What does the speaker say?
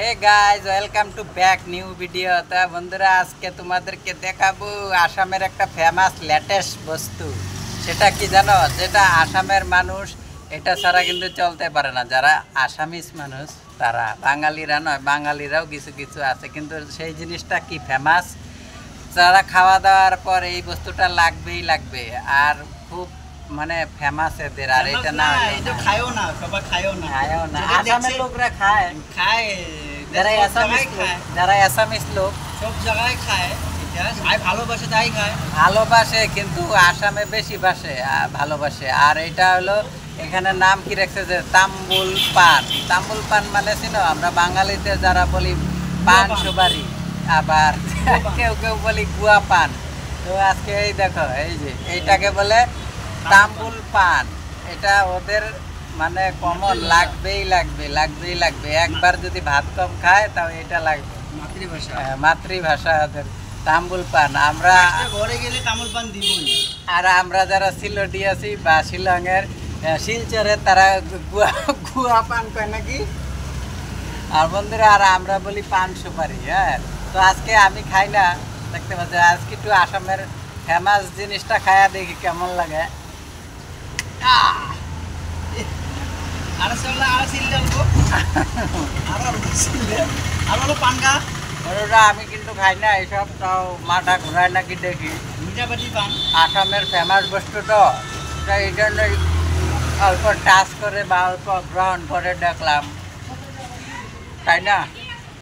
Hey guys welcome to back new video. তা বন্ধুরা, আজকে তোমাদেরকে দেখাবো আসামের একটা ফেমাস লেটেস্ট বস্তু। সেটা কি জানো? যেটা আসামের মানুষ এটা ছাড়া কিন্তু চলতে পারে না। যারা আসামিস মানুষ তারা, বাঙালিরা নয়, বাঙালিরাও কিছু কিছু আছে, কিন্তু সেই জিনিসটা কি ফেমাস, যারা খাওয়া দাওয়ার পর এই বস্তুটা লাগবেই লাগবে। আর খুব মানে ফেমাস এদের। আর এটা না এটা খায়ও না, সবাই খায়ও না, খায়ও না। আসামের লোকরা খায়, যারা অ্যাসামিস লোক সব জায়গায় খায়। এটা খায়, ভালোবাসে, তাই খায়, ভালোবাসে, কিন্তু আসামে বেশি ভালোবাসে। আর এটা হলো এখানে নাম কি রাখছে যে তাম্বুল পান। তাম্বুল পান মানে চিনো? আমরা বাঙালিতে যারা বলি পান সুপারি, আবার কেউ কেউ বলি গুয়া পান। তো আজকে এই দেখো, এই যে এইটাকে বলে তাম্বুল পান। এটা ওদের মানে কমন, লাগবেই লাগবে। একবার যদি ভাত কম খায় তাও এটা লাগবে। মাতৃভাষা ওদের তাম্বুল পান। আমরা ঘরে গেলে তাম্বুল পান দিবই। আর আমরা যারা সিলেটি আছি বা শিলংয়ের শিলচরে, তারা গুয়া পান কয় নাকি। আর বন্ধুরা, আর আমরা বলি পান সুপারি। হ্যাঁ, তো আজকে আমি খাই না, দেখতে পাচ্ছি। আজকে একটু আসামের ফেমাস জিনিসটা খায়া দেখি কেমন লাগে। আমি কিন্তু খাই না এইসব, তাও মাথা ঘুরায় নাকি দেখি। আসামের ফেমাস বস্তু তো, এই জন্যই অল্প টাচ করে বা অল্প গ্রহণ করে দেখলাম, তাই না?